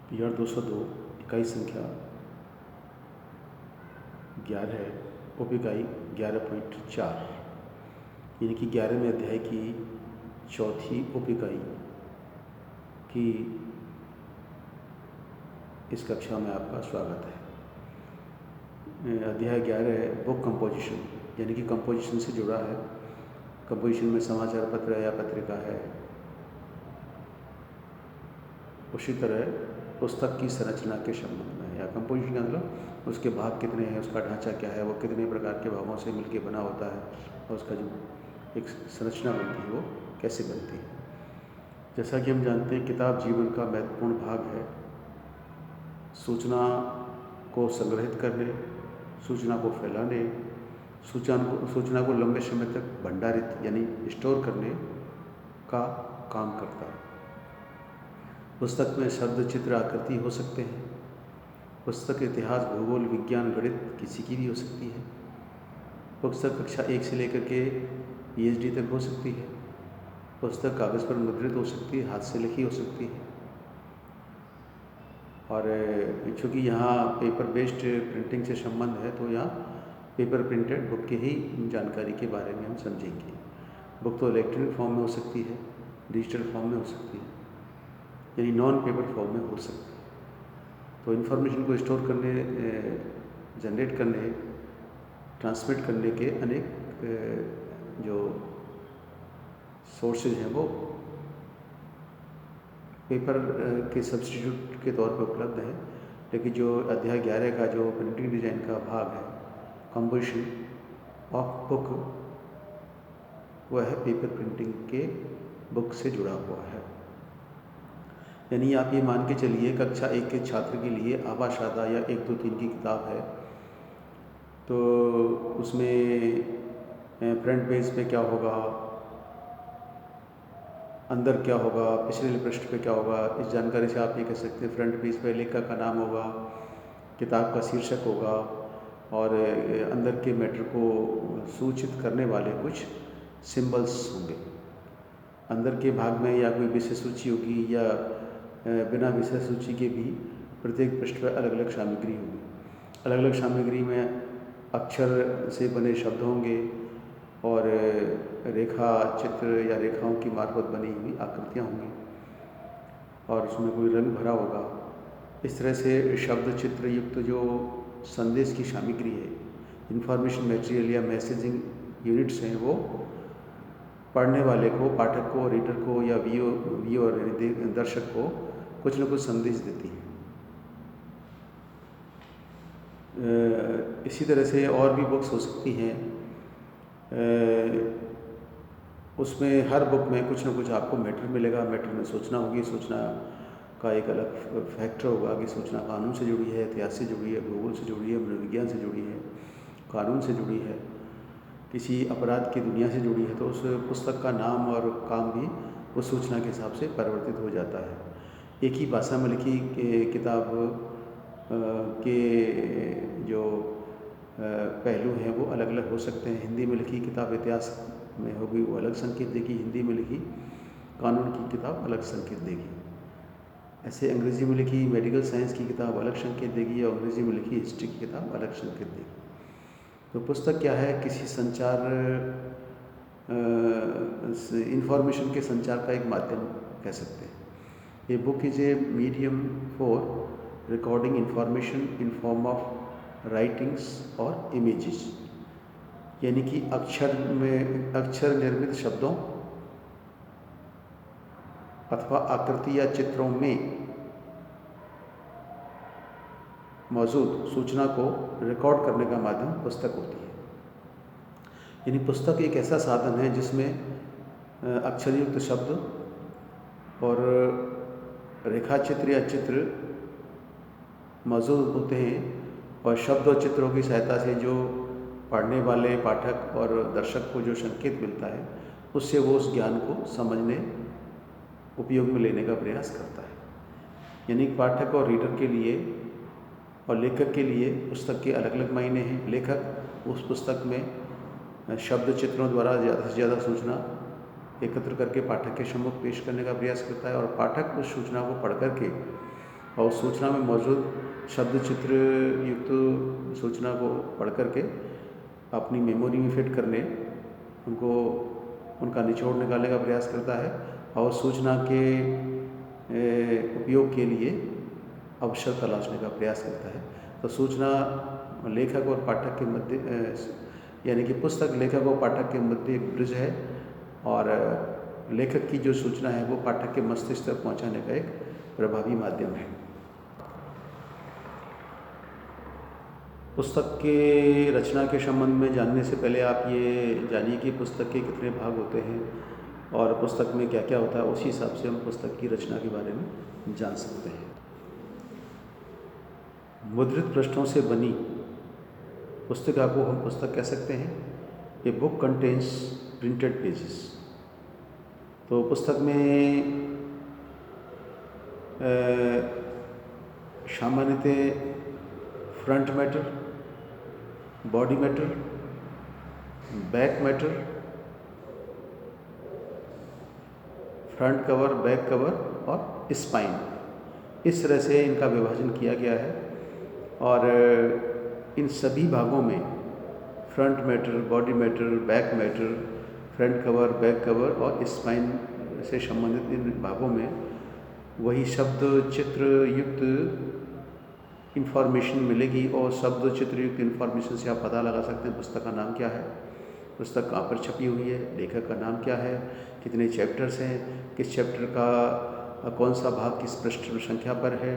PR 202 इकाई संख्या 11 उप इकाई 11.4 यानी कि 11वें अध्याय की चौथी उप इकाई की इस कक्षा में आपका स्वागत है। अध्याय 11 बुक कंपोजिशन यानी कि कंपोजिशन से जुड़ा है। कंपोजिशन में समाचार पत्र या पत्रिका है। उसी तरह पुस्तक की संरचना के संबंध में या कंपोजिशन का मतलब उसके भाग कितने हैं, उसका ढांचा क्या है, वो कितने प्रकार के भागों से मिलकर बना होता है और उसका जो एक संरचना बनती है वो कैसे बनती है। जैसा कि हम जानते हैं किताब जीवन का महत्वपूर्ण भाग है। सूचना को संग्रहित करने, सूचना को फैलाने, सूचना को लंबे समय तक भंडारित यानी स्टोर करने का काम करता है। पुस्तक में शब्द, चित्र, आकृति हो सकते हैं। पुस्तक इतिहास, भूगोल, विज्ञान, गणित किसी की भी हो सकती है। पुस्तक कक्षा 1 से लेकर के PhD तक हो सकती है। पुस्तक कागज़ पर मुद्रित हो सकती है, हाथ से लिखी हो सकती है। और चूँकि यहाँ पेपर बेस्ड प्रिंटिंग से संबंध है तो यहाँ पेपर प्रिंटेड बुक की ही जानकारी के बारे में हम समझेंगे। बुक तो इलेक्ट्रॉनिक फॉर्म में हो सकती है, डिजिटल फॉर्म में हो सकती है, यानी नॉन पेपर फॉर्म में हो सकती है। तो इन्फॉर्मेशन को स्टोर करने, जनरेट करने, ट्रांसमिट करने के अनेक जो सोर्सेज हैं वो पेपर के सब्स्टिट्यूट के तौर पर उपलब्ध है। लेकिन जो अध्याय 11 का जो प्रिंटिंग डिज़ाइन का भाग है, कंपोजिशन ऑफ बुक, वह है पेपर प्रिंटिंग के बुक से जुड़ा हुआ है। यानी आप ये मान के चलिए कक्षा 1 के छात्र के लिए आभा शादा या 1, 2, 3 की किताब है तो उसमें फ्रंट पेज पे क्या होगा, अंदर क्या होगा, पिछले पृष्ठ पे क्या होगा, इस जानकारी से आप ये कह सकते हैं फ्रंट पेज पे लेखक का नाम होगा, किताब का शीर्षक होगा और अंदर के मैटर को सूचित करने वाले कुछ सिंबल्स होंगे। अंदर के भाग में या कोई विषय सूची होगी या बिना विषय सूची के भी प्रत्येक पृष्ठ पर अलग अलग सामग्री होगी। अलग अलग सामग्री में अक्षर से बने शब्द होंगे और रेखा चित्र या रेखाओं की मार्फत बनी हुई आकृतियाँ होंगी और उसमें कोई रंग भरा होगा। इस तरह से शब्द चित्र युक्त जो संदेश की सामग्री है, इंफॉर्मेशन मटेरियल या मैसेजिंग यूनिट्स हैं, वो पढ़ने वाले को, पाठक को, रीडर को या व्यूअर यानी दर्शक को कुछ न कुछ संदेश देती है। इसी तरह से और भी बुक्स हो सकती हैं। उसमें हर बुक में कुछ ना कुछ आपको मैटर मिलेगा। मैटर में सूचना होगी, सूचना का एक अलग फैक्टर होगा कि सूचना कानून से जुड़ी है, इतिहास से जुड़ी है, भूगोल से जुड़ी है, मनोविज्ञान से जुड़ी है, कानून से जुड़ी है, किसी अपराध की दुनिया से जुड़ी है। तो उस पुस्तक का नाम और काम भी उस सूचना के हिसाब से परिवर्तित हो जाता है। एक ही भाषा में लिखी किताब के जो पहलू हैं वो अलग अलग हो सकते हैं। हिंदी में लिखी किताब इतिहास में होगी, वो अलग संकेत देगी। हिंदी में लिखी कानून की किताब अलग संकेत देगी। ऐसे अंग्रेज़ी में लिखी मेडिकल साइंस की किताब अलग संकेत देगी और अंग्रेज़ी में लिखी हिस्ट्री की किताब अलग संकेत देगी। तो पुस्तक क्या है? किसी संचार इंफॉर्मेशन के संचार का एक माध्यम कह सकते हैं। ए book is a medium for recording information in form of writings और इमेजेस, यानी कि अक्षर निर्मित शब्दों अथवा आकृति या चित्रों में मौजूद सूचना को रिकॉर्ड करने का माध्यम पुस्तक होती है। यानी पुस्तक एक ऐसा साधन है जिसमें अक्षरयुक्त शब्द और रेखा चित्र या चित्र मौजूद होते हैं और शब्द और चित्रों की सहायता से जो पढ़ने वाले पाठक और दर्शक को जो संकेत मिलता है उससे वो उस ज्ञान को समझने, उपयोग में लेने का प्रयास करता है। यानी पाठक और रीडर के लिए और लेखक के लिए पुस्तक के अलग अलग मायने हैं। लेखक उस पुस्तक में शब्द चित्रों द्वारा ज़्यादा से ज़्यादा सूचना एकत्र करके पाठक के सम्मुख पेश करने का प्रयास करता है और पाठक उस सूचना को पढ़ करके और सूचना में मौजूद शब्द चित्र युक्त सूचना को पढ़ करके अपनी मेमोरी में फिट करने, उनको उनका निचोड़ निकालने का प्रयास करता है और सूचना के उपयोग के लिए अवसर तलाशने का प्रयास करता है। तो सूचना लेखक और पाठक के मध्य यानी कि पुस्तक लेखक और पाठक के मध्य ब्रिज है, और लेखक की जो सूचना है वो पाठक के मस्तिष्क तक पहुंचाने का एक प्रभावी माध्यम है। पुस्तक के रचना के संबंध में जानने से पहले आप ये जानिए कि पुस्तक के कितने भाग होते हैं और पुस्तक में क्या क्या होता है। उसी हिसाब से हम पुस्तक की रचना के बारे में जान सकते हैं। मुद्रित पृष्ठों से बनी पुस्तिका को हम पुस्तक कह सकते हैं। ए बुक कंटेन्स प्रिंटेड पेजेस। तो पुस्तक में सामान्यतः front matter, body matter, back matter, front cover, back cover और स्पाइन, इस तरह से इनका विभाजन किया गया है। और इन सभी भागों में front matter, body matter, back matter, front cover, back cover और स्पाइन से संबंधित इन भागों में वही शब्द चित्र युक्त इन्फॉर्मेशन मिलेगी, और शब्द चित्र युक्त इन्फॉर्मेशन से आप पता लगा सकते हैं पुस्तक का नाम क्या है, पुस्तक कहाँ पर छपी हुई है, लेखक का नाम क्या है, कितने चैप्टर्स हैं, किस चैप्टर का कौन सा भाग किस पृष्ठ संख्या पर है,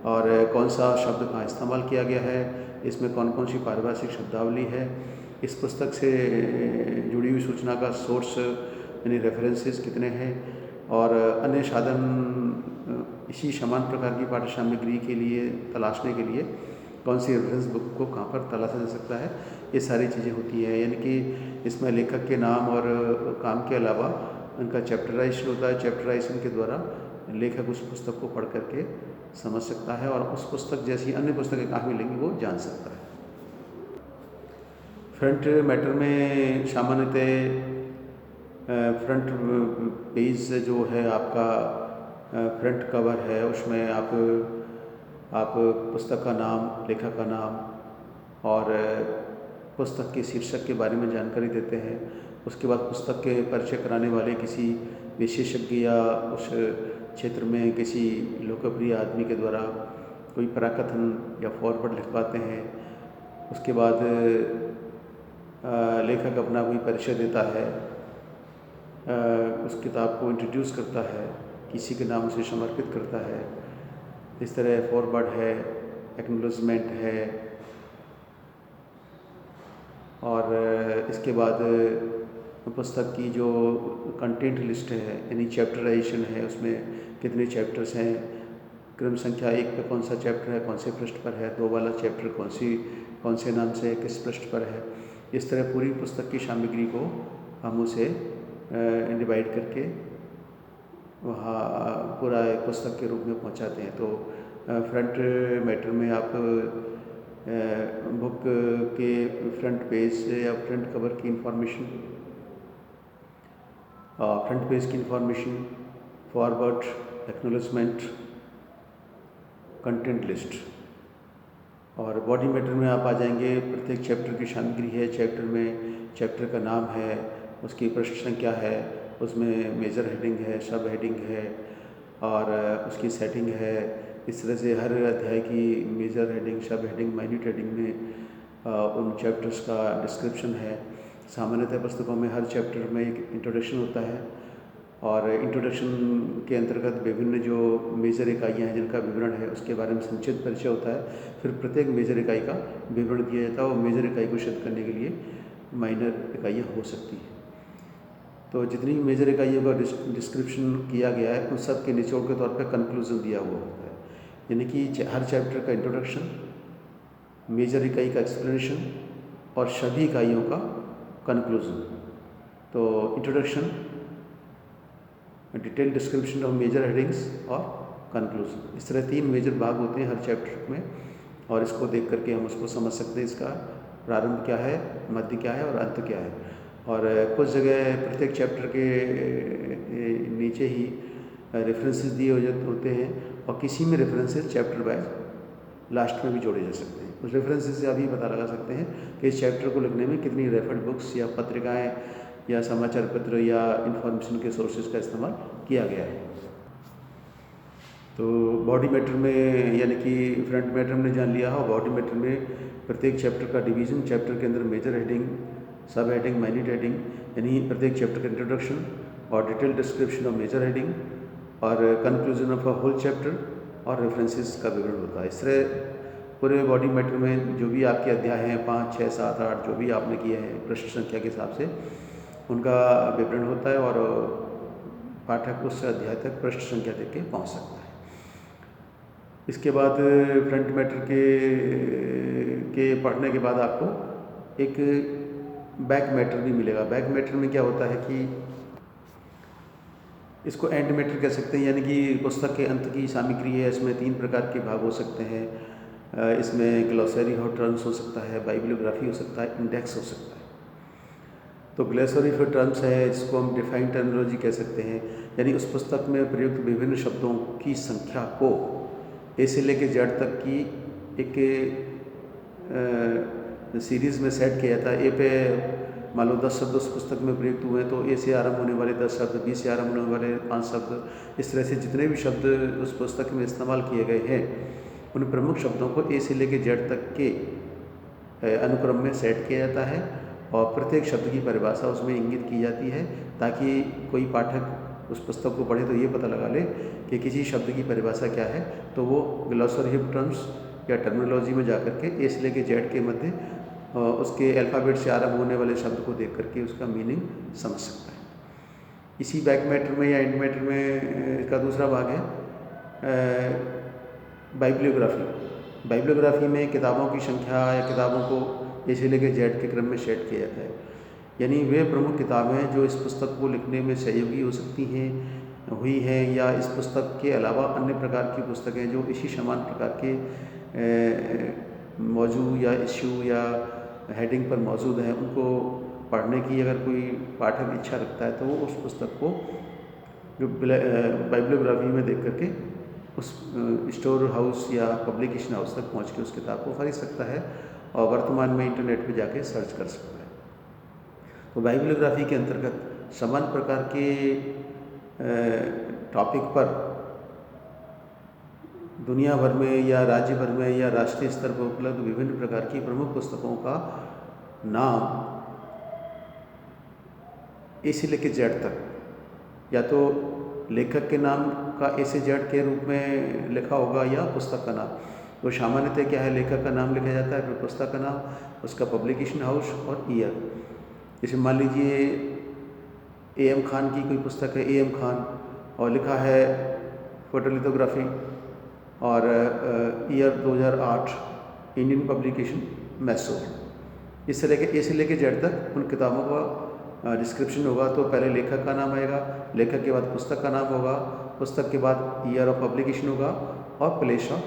और कौन सा शब्द कहाँ इस्तेमाल किया गया है, इसमें कौन कौन सी पारिभाषिक शब्दावली है, इस पुस्तक से जुड़ी हुई सूचना का सोर्स यानी रेफरेंसेस कितने हैं, और अन्य साधन इसी समान प्रकार की पाठ्य सामग्री के लिए तलाशने के लिए कौन सी रेफरेंस बुक को कहाँ पर तलाशा जा सकता है, ये सारी चीज़ें होती हैं। यानी कि इसमें लेखक के नाम और काम के अलावा उनका चैप्टराइजेशन होता है। चैप्टराइजेशन के द्वारा लेखक उस पुस्तक को पढ़ करके समझ सकता है और उस पुस्तक जैसी अन्य पुस्तकें कहाँ मिलेंगी वो जान सकता है। फ्रंट मैटर में सामान्यतः फ्रंट पेज जो है आपका फ्रंट कवर है, उसमें आप पुस्तक का नाम, लेखक का नाम और पुस्तक के शीर्षक के बारे में जानकारी देते हैं। उसके बाद पुस्तक के परिचय कराने वाले किसी विशेषज्ञ या उस क्षेत्र में किसी लोकप्रिय आदमी के द्वारा कोई पराकथन या फॉरवर्ड लिखवाते हैं। उसके बाद लेखक अपना कोई परिचय देता है, उस किताब को इंट्रोड्यूस करता है, किसी के नाम से समर्पित करता है। इस तरह फॉरवर्ड है, एक्नॉलेजमेंट है, और इसके बाद पुस्तक की जो कंटेंट लिस्ट है यानी चैप्टराइजेशन है, उसमें कितने चैप्टर्स हैं, क्रम संख्या 1 पे कौन सा चैप्टर है, कौन से पृष्ठ पर है, 2 वाला चैप्टर कौन से नाम से किस पृष्ठ पर है। इस तरह पूरी पुस्तक की सामग्री को हम उसे डिवाइड करके वहाँ पूरा एक पुस्तक के रूप में पहुँचाते हैं। तो फ्रंट मैटर में आप बुक के फ्रंट पेज या फ्रंट कवर की इंफॉर्मेशन, फ्रंट पेज की information, forward, acknowledgement, content list, और बॉडी मैटर में आप आ जाएंगे प्रत्येक चैप्टर की सामग्री है। चैप्टर में चैप्टर का नाम है, उसकी पृष्ठ संख्या है, उसमें मेजर हेडिंग है, सब हेडिंग है और उसकी सेटिंग है। इस तरह से हर अध्याय की major heading, sub heading, minute heading में उन चैप्टर्स का डिस्क्रिप्शन है। सामान्यतः पुस्तकों में हर चैप्टर में एक इंट्रोडक्शन होता है और इंट्रोडक्शन के अंतर्गत विभिन्न जो मेजर इकाइयाँ हैं जिनका विवरण है उसके बारे में संक्षिप्त परिचय होता है। फिर प्रत्येक मेजर इकाई का विवरण दिया जाता है और मेजर इकाई को सिद्ध करने के लिए माइनर इकाइयाँ हो सकती हैं। तो जितनी मेजर इकाइयों का डिस्क्रिप्शन किया गया है उन सब के निचोड़ के तौर पर कंक्लूजन दिया हुआ होता है। यानी कि हर चैप्टर का इंट्रोडक्शन, मेजर इकाई का एक्सप्लेनेशन और सभी इकाइयों का कंक्लूजन। तो introduction, detail description of major headings और कंक्लूजन, इस तरह 3 मेजर भाग होते हैं हर चैप्टर में और इसको देख करके हम उसको समझ सकते हैं इसका प्रारंभ क्या है, मध्य क्या है और अंत क्या है। और कुछ जगह प्रत्येक चैप्टर के नीचे ही रेफरेंसेस दिए होते हैं और किसी में रेफरेंसेस चैप्टर वाइज लास्ट में भी जोड़े जा सकते हैं। उस रेफरेंसेस से आप ये पता लगा सकते हैं कि इस चैप्टर को लिखने में कितनी रेफर्ड बुक्स या पत्रिकाएँ या समाचार पत्र या इंफॉर्मेशन के सोर्सेज का इस्तेमाल किया गया है। तो बॉडी मैटर में यानी कि फ्रंट मैटर हमने जान लिया हो। बॉडी मैटर में प्रत्येक चैप्टर का डिवीज़न, चैप्टर के अंदर major heading, sub heading, minute heading, यानी प्रत्येक चैप्टर का इंट्रोडक्शन और detail description of major heading और conclusion of a whole chapter और रेफरेंसेस का विवरण होता है। इस तरह पूरे बॉडी मैटर में जो भी आपके अध्याय हैं 5, 6, 7, 8 जो भी आपने किए हैं पृष्ठ संख्या के हिसाब से उनका विवरण होता है और पाठक उस अध्याय तक पृष्ठ संख्या देख के पहुँच सकता है। इसके बाद फ्रंट मैटर के पढ़ने के बाद आपको एक बैक मैटर भी मिलेगा। बैक मैटर में क्या होता है कि इसको एंड मैटर कह सकते हैं, यानी कि पुस्तक के अंत की सामग्री है। इसमें 3 प्रकार के भाग हो सकते हैं। इसमें ग्लॉसरी ऑफ टर्म्स हो सकता है, बाइबिलियोग्राफी हो सकता है, इंडेक्स हो सकता है। तो ग्लॉसरी ऑफ टर्म्स है, इसको हम डिफाइन टर्मिनोलॉजी कह सकते हैं, यानी उस पुस्तक में प्रयुक्त विभिन्न शब्दों की संख्या को ए से लेकर जेड तक की एक सीरीज़ में सेट किया जाता है। ए पे मान लो 10 शब्द उस पुस्तक में प्रयुक्त हुए हैं तो ए से आरंभ होने वाले 10 शब्द, बी से आरंभ होने वाले 5 शब्द, इस तरह से जितने भी शब्द उस पुस्तक में इस्तेमाल किए गए हैं उन प्रमुख शब्दों को ए से लेकर जेड तक के अनुक्रम में सेट किया जाता है और प्रत्येक शब्द की परिभाषा उसमें इंगित की जाती है ताकि कोई पाठक उस पुस्तक को पढ़े तो ये पता लगा ले कि किसी शब्द की परिभाषा क्या है, तो वो ग्लॉसरी ऑफ टर्म्स या टर्मिनोलॉजी में जाकर के ए से लेकर जेड के मध्य उसके अल्फ़ाबेट से आरंभ होने वाले शब्द को देख करके उसका मीनिंग समझ सकता है। इसी बैक मैटर में या एंड मैटर में इसका दूसरा भाग है बाइबिलियोग्राफी। बाइबिलियोग्राफी में किताबों की संख्या या किताबों को ए से लेकर जेड के क्रम में सेट किया जाता है, यानी वे प्रमुख किताबें जो इस पुस्तक को लिखने में सहयोगी हो सकती हैं हुई हैं या इस पुस्तक के अलावा अन्य प्रकार की पुस्तकें जो इसी समान प्रकार के मौजू या इश्यू या हेडिंग पर मौजूद हैं उनको पढ़ने की अगर कोई पाठक इच्छा रखता है तो वो उस पुस्तक को जो बाइबिलियोग्राफी में देख करके उस स्टोर हाउस या पब्लिकेशन हाउस तक पहुंच के उस किताब को खरीद सकता है और वर्तमान में इंटरनेट पे जाके सर्च कर सकता है। तो बाइबिलियोग्राफी के अंतर्गत समान प्रकार के टॉपिक पर दुनिया भर में या राज्य भर में या राष्ट्रीय स्तर पर उपलब्ध विभिन्न प्रकार की प्रमुख पुस्तकों का नाम ए से लेकर जेड तक या तो लेखक के नाम का ए से जेड के रूप में लिखा होगा या पुस्तक का नाम। तो सामान्यतः क्या है, लेखक का नाम लिखा जाता है, फिर पुस्तक का नाम, उसका पब्लिकेशन हाउस और ईयर। जैसे मान लीजिए ए.एम. खान की कोई पुस्तक है, ए.एम. खान, और लिखा है फोटोलिथोग्राफी और ईयर 2008, इंडियन पब्लिकेशन मैसूर। इस तरह के ए से लेकर जेड तक उन किताबों का डिस्क्रिप्शन होगा। तो पहले लेखक का नाम आएगा, लेखक के बाद पुस्तक का नाम होगा, पुस्तक के बाद ईयर ऑफ पब्लिकेशन होगा और place of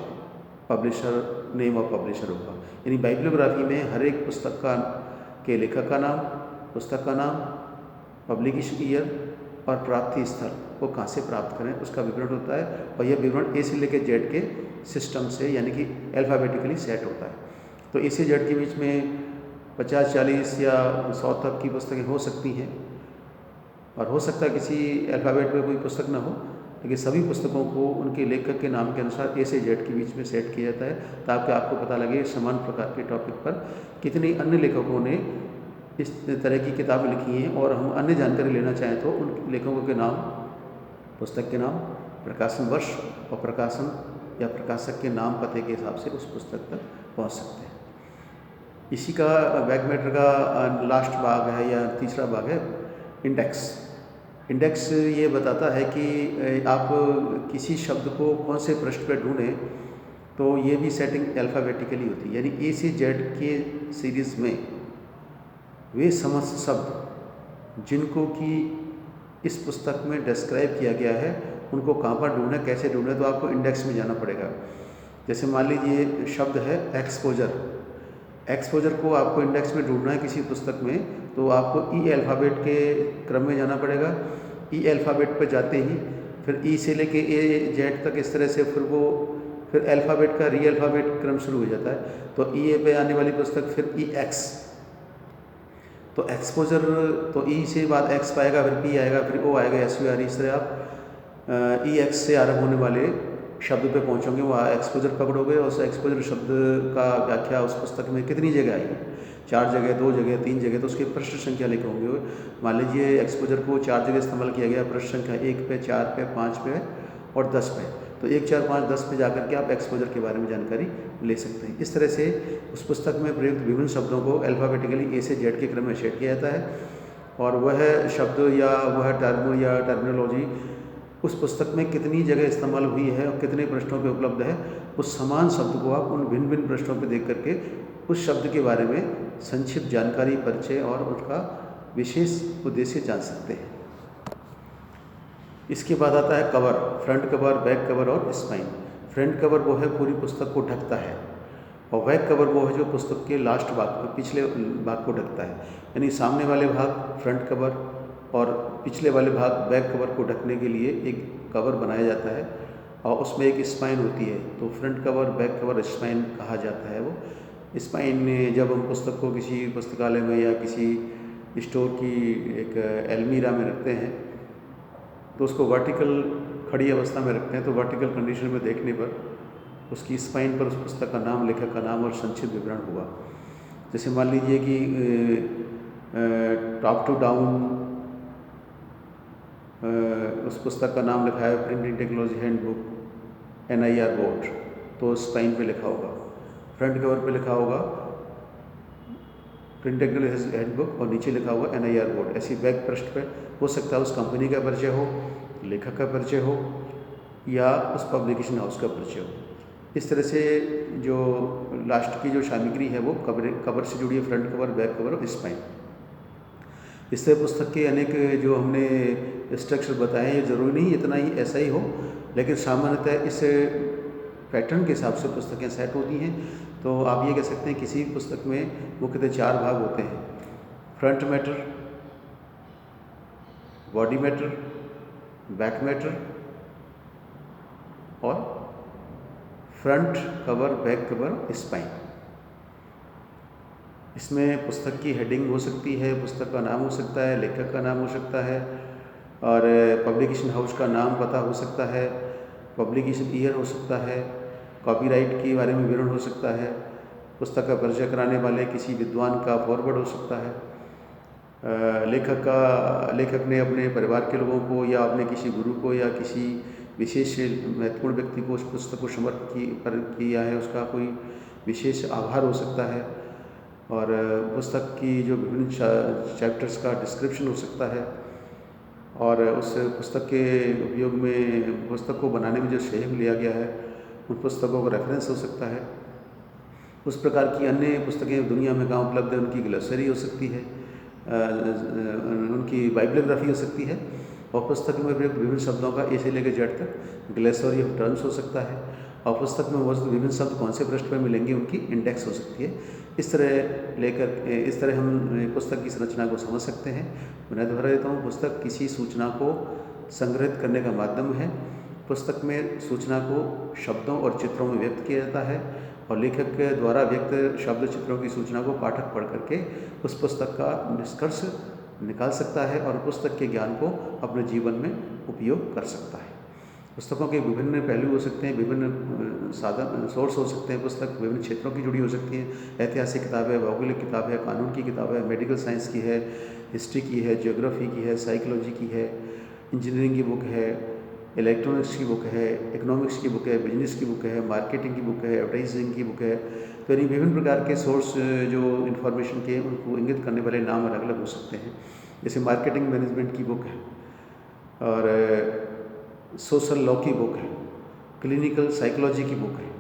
publisher, name of publisher होगा। यानी बाइबिलियोग्राफी में हर एक पुस्तक का के लेखक का नाम, पुस्तक का नाम, पब्लिकेशन ईयर और प्राप्ति स्थल वो कहाँ से प्राप्त करें उसका विवरण होता है और यह विवरण ए से लेकर जेड के सिस्टम से यानी कि अल्फ़ाबेटिकली सेट होता है। तो ए से जेड के बीच में 50, 40 या 100 तक की पुस्तकें हो सकती हैं और हो सकता है किसी अल्फ़ाबेट में कोई पुस्तक ना हो, लेकिन सभी पुस्तकों को उनके लेखक के नाम के अनुसार ए से जेड के बीच में सेट किया जाता है ताकि आपको पता लगे समान प्रकार के टॉपिक पर कितने अन्य लेखकों ने इस तरह की किताबें लिखी हैं और हम अन्य जानकारी लेना चाहें तो उन लेखकों के नाम, पुस्तक के नाम, प्रकाशन वर्ष और प्रकाशन या प्रकाशक के नाम पते के हिसाब से उस पुस्तक तक पहुंच सकते हैं। इसी का बैक मैटर का लास्ट भाग है या तीसरा भाग है इंडेक्स। इंडेक्स ये बताता है कि आप किसी शब्द को कौन से पृष्ठ पर ढूंढें, तो ये भी सेटिंग अल्फ़ाबेटिकली होती है, यानी ए से जेड के सीरीज़ में वे समस्त शब्द जिनको कि इस पुस्तक में डिस्क्राइब किया गया है उनको कहाँ पर ढूंढें, कैसे ढूंढें, तो आपको इंडेक्स में जाना पड़ेगा। जैसे मान लीजिए शब्द है एक्सपोजर, एक्सपोजर को आपको इंडेक्स में ढूंढना है किसी पुस्तक में, तो आपको ई अल्फ़ाबेट के क्रम में जाना पड़ेगा। ई अल्फ़ाबेट पर जाते ही फिर ई से लेके ए जेड तक इस तरह से फिर अल्फ़ाबेट का री अल्फ़ाबेट क्रम शुरू हो जाता है। तो ई ए पे आने वाली पुस्तक फिर ई एक्स, तो एक्सपोजर, तो ई से बाद एक्स पाएगा, फिर पी आएगा, फिर ओ आएगा, एस यू आर, इस तरह आप ई एक्स से आरंभ होने वाले शब्द पे पहुंचोगे, वहाँ एक्सपोजर पकड़ोगे और उस एक्सपोजर शब्द का व्याख्या उस पुस्तक में कितनी जगह आई, 4 जगह, 2 जगह, 3 जगह, तो उसके पृष्ठ संख्या लिखे होंगे। मान लीजिए एक्सपोजर को 4 जगह इस्तेमाल किया गया, पृष्ठ संख्या 1 पे, 4 पे, 5 पे और 10 पे, तो 1, 4, 5, 10 पे जाकर के आप एक्सपोजर के बारे में जानकारी ले सकते हैं। इस तरह से उस पुस्तक में प्रयुक्त विभिन्न शब्दों को अल्फ़ाबेटिकली ए से जेड के क्रम में शेड किया जाता है और वह शब्द या वह टर्म या टर्मिनोलॉजी उस पुस्तक में कितनी जगह इस्तेमाल हुई है और कितने पृष्ठों पे उपलब्ध है, उस समान शब्द को आप उन भिन्न भिन्न पृष्ठों पे देख करके उस शब्द के बारे में संक्षिप्त जानकारी, परिचय और उसका विशेष उद्देश्य जान सकते हैं। इसके बाद आता है cover, front cover, back cover और स्पाइन। फ्रंट कवर वो है पूरी पुस्तक को ढकता है और बैक कवर वो है जो पुस्तक के लास्ट भाग, पिछले भाग को ढकता है, यानी सामने वाले भाग फ्रंट कवर और पिछले वाले भाग बैक कवर को ढकने के लिए एक कवर बनाया जाता है और उसमें एक स्पाइन होती है। तो front cover, back cover, spine कहा जाता है। वो स्पाइन जब हम पुस्तक को किसी पुस्तकालय में या किसी स्टोर की एक अलमीरा में रखते हैं तो उसको वर्टिकल खड़ी अवस्था में रखते हैं, तो वर्टिकल कंडीशन में देखने पर उसकी स्पाइन पर उस पुस्तक का नाम, लेखक का नाम और संक्षिप्त विवरण हुआ। जैसे मान लीजिए कि टॉप टू डाउन उस पुस्तक का नाम लिखा है printing technology handbook NIR board, तो स्पाइन पे लिखा होगा। फ्रंट कवर पे लिखा होगा प्रिंटिंग टेक्नोलॉजी हैंडबुक और नीचे लिखा होगा NIR बोर्ड। ऐसी बैक पृष्ठ पे हो सकता है उस कंपनी का परिचय हो, लेखक का परिचय हो या उस पब्लिकेशन हाउस का परिचय हो। इस तरह से जो लास्ट की जो सामग्री है वो कवर से जुड़ी है, फ्रंट कवर, बैक कवर और स्पाइन। इस तरह पुस्तक के अनेक जो हमने स्ट्रक्चर बताए हैं, ज़रूरी नहीं इतना ही ऐसा ही हो, लेकिन सामान्यतः इस पैटर्न के हिसाब से पुस्तकें सेट होती हैं। तो आप ये कह सकते हैं किसी पुस्तक में मुख्यतः 4 भाग होते हैं, front matter, body matter, back matter और front cover, back cover, spine. इसमें पुस्तक की हेडिंग हो सकती है, पुस्तक का नाम हो सकता है, लेखक का नाम हो सकता है और पब्लिकेशन हाउस का नाम पता हो सकता है, पब्लिकेशन ईयर हो सकता है, कॉपीराइट के बारे में विवरण हो सकता है, पुस्तक का परिचय कराने वाले किसी विद्वान का फॉरवर्ड हो सकता है, लेखक ने अपने परिवार के लोगों को या अपने किसी गुरु को या किसी विशेष महत्वपूर्ण व्यक्ति को उस पुस्तक को समर्पित किया है, उसका कोई विशेष आभार हो सकता है और पुस्तक की जो विभिन्न चैप्टर्स का डिस्क्रिप्शन हो सकता है और उस पुस्तक के उपयोग में, पुस्तक को बनाने में जो सहयोग लिया गया है उन पुस्तकों का रेफरेंस हो सकता है। उस प्रकार की अन्य पुस्तकें दुनिया में कहाँ उपलब्ध है, उनकी ग्लॉसरी हो सकती है, उनकी बाइब्लियोग्राफी हो सकती है और पुस्तक में प्रयुक्त विभिन्न शब्दों का ए से लेकर जेड तक ग्लॉसरी ऑफ टर्म्स हो सकता है और पुस्तक में मौजूद विभिन्न शब्द कौन से पृष्ठ पर मिलेंगे उनकी इंडेक्स हो सकती है। इस तरह हम पुस्तक की संरचना को समझ सकते हैं। मैं दोहरा देता हूँ, पुस्तक किसी सूचना को संग्रहित करने का माध्यम है। पुस्तक में सूचना को शब्दों और चित्रों में व्यक्त किया जाता है और लेखक के द्वारा व्यक्त शब्द चित्रों की सूचना को पाठक पढ़ करके उस पुस्तक का निष्कर्ष निकाल सकता है और पुस्तक के ज्ञान को अपने जीवन में उपयोग कर सकता है। पुस्तकों के विभिन्न पहलू हो सकते हैं, विभिन्न साधन सोर्स हो सकते हैं। पुस्तक विभिन्न क्षेत्रों की जुड़ी हो सकती हैं, ऐतिहासिक किताब है, भौगोलिक किताब है, कानून की किताब है, मेडिकल साइंस की है, हिस्ट्री की है, ज्योग्राफी की है, साइकोलॉजी की है, इंजीनियरिंग की बुक है, इलेक्ट्रॉनिक्स की बुक है, इकोनॉमिक्स की बुक है, बिजनेस की बुक है, मार्केटिंग की बुक है, एडवर्टाइजिंग की बुक है। तो यानी विभिन्न प्रकार के सोर्स जो इन्फॉर्मेशन के उनको इंगित करने वाले नाम अलग अलग हो सकते हैं। जैसे मार्केटिंग मैनेजमेंट की बुक है और सोशल लॉ की बुक है, क्लिनिकल साइकोलॉजी की बुक है,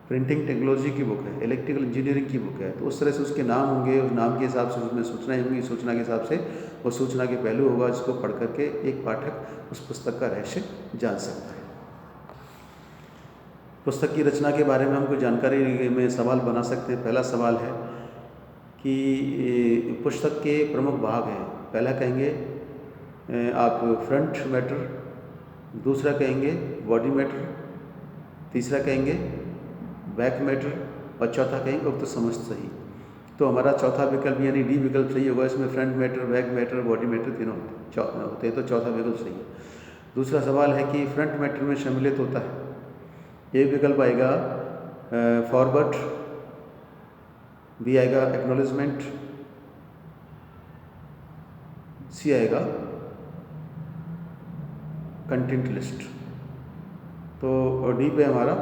प्रिंटिंग टेक्नोलॉजी की बुक है, इलेक्ट्रिकल इंजीनियरिंग की बुक है। तो उस तरह से उसके नाम होंगे, उस नाम के हिसाब से उसमें सूचनाएं होंगी, सूचना के हिसाब से वो सूचना के पहलू होगा जिसको पढ़ करके एक पाठक उस पुस्तक का रहस्य जान सकता है। पुस्तक की रचना के बारे में हम कुछ जानकारी में सवाल बना सकते हैं। पहला सवाल है कि पुस्तक के प्रमुख भाग हैं। पहला कहेंगे आप फ्रंट मैटर, दूसरा कहेंगे बॉडी मैटर, तीसरा कहेंगे बैक मैटर और चौथा कहेंगे उक्त समस्त सही। तो हमारा चौथा विकल्प यानी डी विकल्प सही होगा। इसमें front matter, back matter, body matter तीनों होते हैं, तो चौथा विकल्प सही है। दूसरा सवाल है कि फ्रंट मैटर में सम्मिलित होता है। ए विकल्प आएगा फॉरवर्ड, बी आएगा एक्नॉलेजमेंट, सी आएगा कंटेंट लिस्ट। तो डी पे हमारा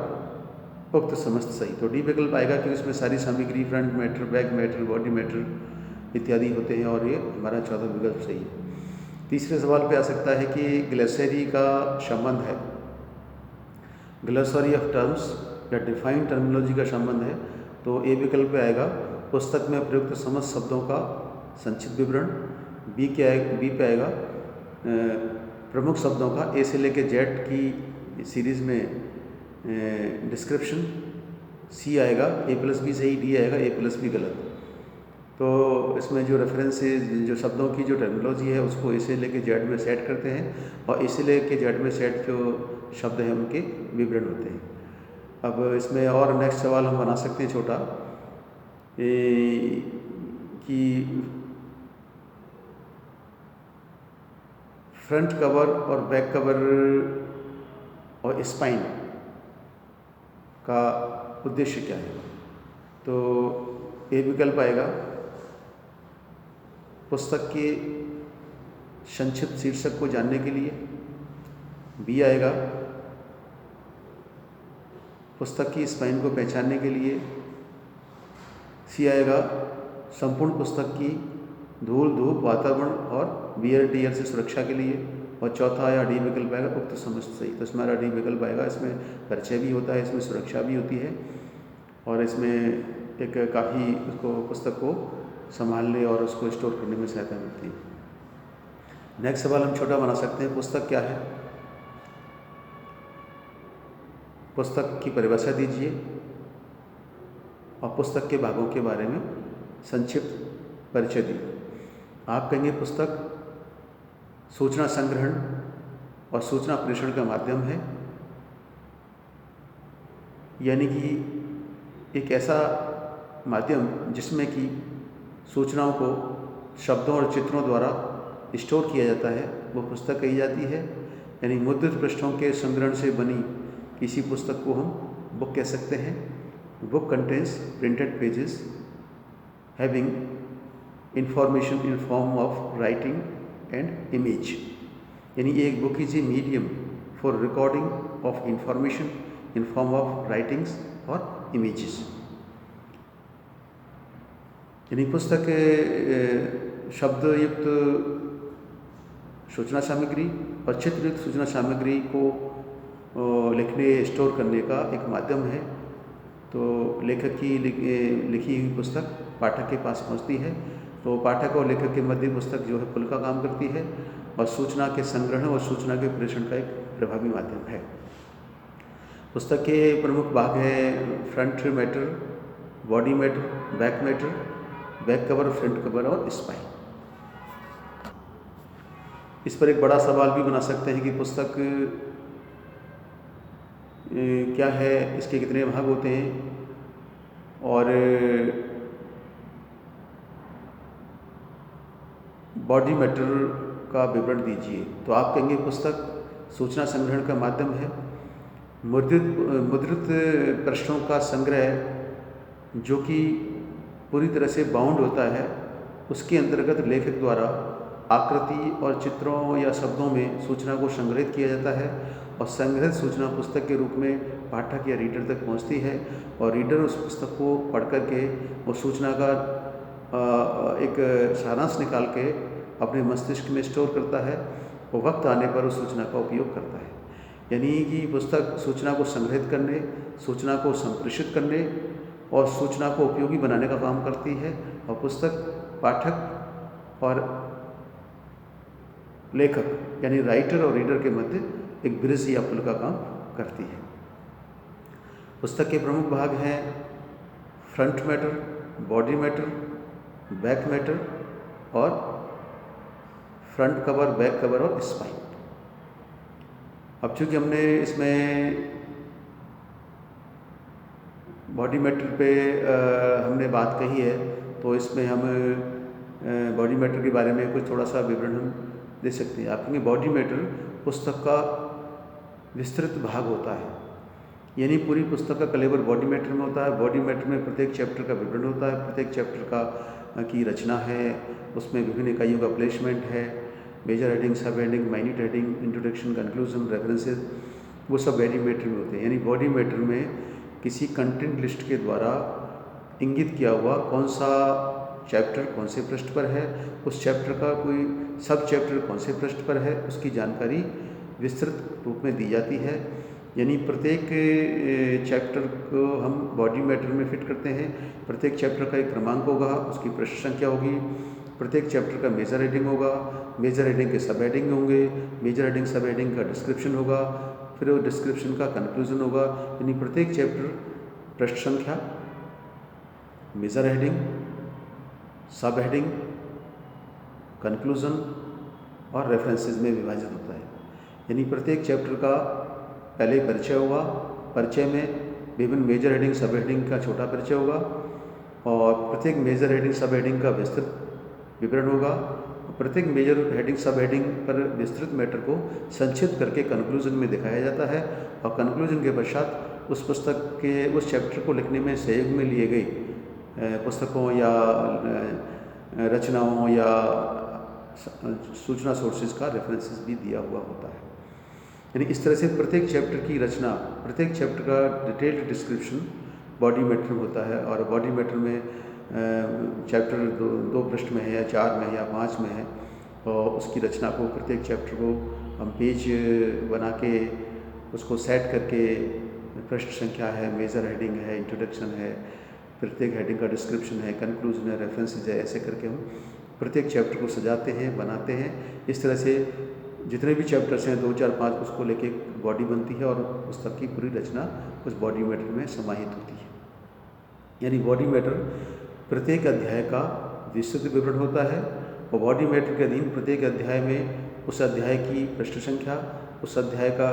उक्त समस्त सही। तो डी विकल्प आएगा कि इसमें सारी सामग्री front matter, back matter, body matter इत्यादि होते हैं और ये हमारा चौथा विकल्प सही है। तीसरे सवाल पे आ सकता है कि ग्लेसरी का संबंध है, ग्लोसरी ऑफ टर्म्स या डिफाइंड टर्मिनोलॉजी का संबंध है। तो ए विकल्प पे आएगा पुस्तक में प्रयुक्त समस्त शब्दों का संक्षिप्त विवरण। बी पे आएगा प्रमुख शब्दों का ए से लेकर जेड की सीरीज़ में डिस्क्रिप्शन। सी आएगा A+B सही, डी आएगा A+B गलत। तो इसमें जो रेफरेंसेस, जो शब्दों की जो टर्मिनोलॉजी है उसको ए से लेकर जेड में सेट करते हैं और ए से लेकर जेड में सेट जो शब्द हैं उनके विवरण होते हैं। अब इसमें और नेक्स्ट सवाल हम बना सकते हैं छोटा कि फ्रंट कवर और बैक कवर और स्पाइन का उद्देश्य क्या है। तो ए विकल्प आएगा पुस्तक के संक्षिप्त शीर्षक को जानने के लिए। बी आएगा पुस्तक की स्पाइन को पहचानने के लिए। सी आएगा संपूर्ण पुस्तक की धूल, धूप, वातावरण और वियर टियर से सुरक्षा के लिए। और चौथा आया डी विकल्प आएगा उक्त समस्त सही। तो इसमें हमारा डी विकल्प आएगा। इसमें परिचय भी होता है, इसमें सुरक्षा भी होती है और इसमें एक काफ़ी उसको पुस्तक को संभालने और उसको स्टोर करने में सहायता मिलती है। नेक्स्ट सवाल हम छोटा बना सकते हैं, पुस्तक क्या है। पुस्तक की परिभाषा दीजिए और पुस्तक के भागों के बारे में संक्षिप्त परिचय दीजिए। आप कहेंगे पुस्तक सूचना संग्रहण और सूचना प्रेषण का माध्यम है, यानी कि एक ऐसा माध्यम जिसमें कि सूचनाओं को शब्दों और चित्रों द्वारा स्टोर किया जाता है, वो पुस्तक कही जाती है। यानी मुद्रित पृष्ठों के संग्रहण से बनी किसी पुस्तक को हम बुक कह सकते हैं। Book contains printed pages having information in form of writing and image. यानी एक book is a medium for recording of information in form of writings और इमेजेस। यानी पुस्तक शब्द युक्त सूचना सामग्री और चित्र युक्त सूचना सामग्री को लिखने, स्टोर करने का एक माध्यम है। तो लेखक की लिखी हुई पुस्तक पाठक के पास पहुंचती है, तो पाठक और लेखक के मध्य पुस्तक जो है पुल का काम करती है और सूचना के संग्रहण और सूचना के प्रेषण का एक प्रभावी माध्यम है। पुस्तक के प्रमुख भाग हैं front matter, body matter, back matter, back cover, front cover और स्पाइन। इस पर एक बड़ा सवाल भी बना सकते हैं कि पुस्तक क्या है, इसके कितने भाग होते हैं और बॉडी मैटर का विवरण दीजिए। तो आप कहेंगे पुस्तक सूचना संग्रहण का माध्यम है। मुद्रित पृष्ठों का संग्रह जो कि पूरी तरह से बाउंड होता है, उसके अंतर्गत लेखक द्वारा आकृति और चित्रों या शब्दों में सूचना को संग्रहित किया जाता है और संग्रहित सूचना पुस्तक के रूप में पाठक या रीडर तक पहुंचती है और रीडर उस पुस्तक को पढ़ कर के उस सूचना का एक सारांश निकाल के अपने मस्तिष्क में स्टोर करता है और वक्त आने पर उस सूचना का उपयोग करता है। यानी कि पुस्तक सूचना को संग्रहित करने, सूचना को संप्रेषित करने और सूचना को उपयोगी बनाने का काम करती है और पुस्तक पाठक और लेखक यानी राइटर और रीडर के मध्य एक ब्रिज या पुल का काम करती है। पुस्तक के प्रमुख भाग हैं front matter, body matter, back matter और फ्रंट कवर, बैक कवर और स्पाइन। अब चूँकि हमने इसमें बॉडी मैटर पे हमने बात कही है, तो इसमें हम बॉडी मैटर के बारे में कुछ थोड़ा सा विवरण हम दे सकते हैं। आपके बॉडी मैटर पुस्तक का विस्तृत भाग होता है, यानी पूरी पुस्तक का कलेवर बॉडी मैटर में होता है। बॉडी मैटर में प्रत्येक चैप्टर का विवरण होता है, प्रत्येक चैप्टर का की रचना है, उसमें विभिन्न इकाइयों का प्लेसमेंट है, major heading, sub heading, minute heading, introduction, conclusion, references, वो सब बॉडी मैटर में होते हैं। यानी बॉडी मैटर में किसी कंटेंट लिस्ट के द्वारा इंगित किया हुआ कौन सा चैप्टर कौन से पृष्ठ पर है, उस चैप्टर का कोई सब चैप्टर कौन से पृष्ठ पर है, उसकी जानकारी विस्तृत रूप में दी जाती है। यानी प्रत्येक चैप्टर को हम बॉडी मैटर में फिट करते हैं। प्रत्येक चैप्टर का एक क्रमांक होगा, उसकी पृष्ठ संख्या होगी, प्रत्येक चैप्टर का मेजर हेडिंग होगा, मेजर हेडिंग के सब हेडिंग होंगे, मेजर हेडिंग सब हेडिंग का डिस्क्रिप्शन होगा, फिर वो डिस्क्रिप्शन का कंक्लूजन होगा। यानी प्रत्येक चैप्टर पृष्ठ संख्या, major heading, sub heading, conclusion और रेफरेंसेस में विभाजित होता है। यानी प्रत्येक चैप्टर का पहले परिचय होगा, परिचय में विभिन्न मेजर हेडिंग सब हेडिंग का छोटा परिचय होगा और प्रत्येक मेजर हेडिंग सब हेडिंग का विस्तृत विवरण होगा। प्रत्येक मेजर हेडिंग सब हेडिंग पर विस्तृत मैटर को संक्षिप्त करके कंक्लूजन में दिखाया जाता है और कंक्लूजन के पश्चात उस पुस्तक के उस चैप्टर को लिखने में सहयोग में लिए गई पुस्तकों या रचनाओं या सूचना सोर्सेज का रेफरेंसेस भी दिया हुआ होता है। यानी इस तरह से प्रत्येक चैप्टर की रचना, प्रत्येक चैप्टर का डिटेल्ड डिस्क्रिप्शन बॉडी मैटर में होता है और बॉडी मैटर में चैप्टर दो पृष्ठ में है या 4 में है या 5 में है और उसकी रचना को प्रत्येक चैप्टर को हम पेज बना के उसको सेट करके पृष्ठ संख्या है, मेजर हेडिंग है, इंट्रोडक्शन है, प्रत्येक हेडिंग का डिस्क्रिप्शन है, कंक्लूजन है, रेफरेंसेज है, ऐसे करके हम प्रत्येक चैप्टर को सजाते हैं, बनाते हैं। इस तरह से जितने भी चैप्टर्स हैं 2, 4, 5 उसको लेके बॉडी बनती है और पुस्तक की पूरी रचना उस बॉडी मैटर में समाहित होती है। यानी बॉडी मैटर प्रत्येक अध्याय का विस्तृत विवरण होता है और बॉडी मैटर के अधीन प्रत्येक अध्याय में उस अध्याय की पृष्ठ संख्या, उस अध्याय का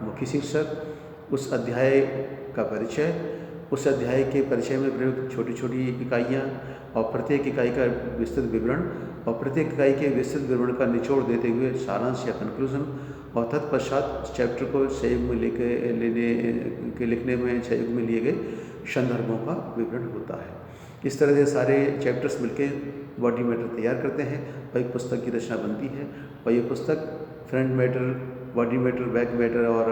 मुख्य शीर्षक, उस अध्याय का परिचय, उस अध्याय के परिचय में प्रयुक्त छोटी छोटी इकाइयाँ और प्रत्येक इकाई का विस्तृत विवरण और प्रत्येक इकाई के विस्तृत विवरण का निचोड़ देते हुए सारांश या कंक्लूजन और तत्पश्चात चैप्टर को सहयोग में लिखने में सहयोग में लिए गए संदर्भों का विवरण होता है। इस तरह से सारे चैप्टर्स मिलकर बॉडी मैटर तैयार करते हैं और एक पुस्तक की रचना बनती है और ये पुस्तक front matter, body matter, back matter और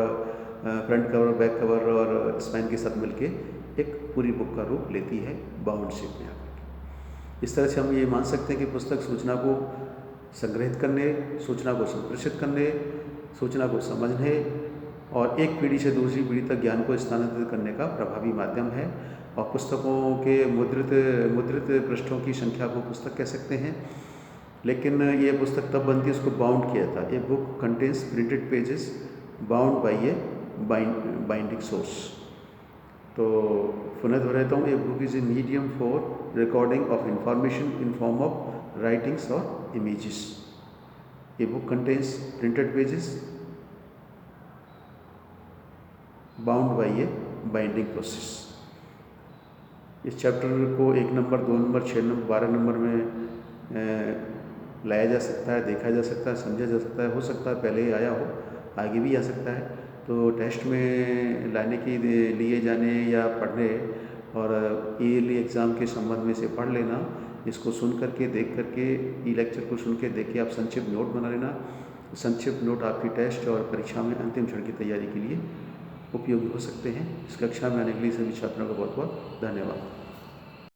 फ्रंट कवर, बैक कवर और स्पाइन के साथ मिलकर एक पूरी बुक का रूप लेती है बाउंड शेप में आकर। इस तरह से हम ये मान सकते हैं कि पुस्तक सूचना को संग्रहित करने, सूचना को संप्रेषित करने, सूचना को समझने और एक पीढ़ी से दूसरी पीढ़ी तक ज्ञान को स्थानांतरित करने का प्रभावी माध्यम है। और पुस्तकों के मुद्रित पृष्ठों की संख्या को पुस्तक कह सकते हैं, लेकिन ये पुस्तक तब बनती है उसको बाउंड किया था। A book contains printed pages bound by a binding source. तो पुनः दोहराता हूँ, a book is a medium for recording of information in form of writings और images. A book contains printed pages bound by a binding process. इस chapter को 1 number, 2 number, 6 number, 12 number में लाया जा सकता है, देखा जा सकता है, समझा जा सकता है। हो सकता है पहले आया हो, आगे भी आ सकता है। तो टेस्ट में लाने के लिए जाने या पढ़ने और ईयरली एग्ज़ाम के संबंध में से पढ़ लेना, इसको सुन करके, देख करके, ई लेक्चर को सुन के देख के आप संक्षिप्त नोट बना लेना। संक्षिप्त नोट आपकी टेस्ट और परीक्षा में अंतिम क्षण की तैयारी के लिए उपयोगी हो सकते हैं। इस कक्षा में आने के लिए सभी छात्रों का बहुत बहुत धन्यवाद।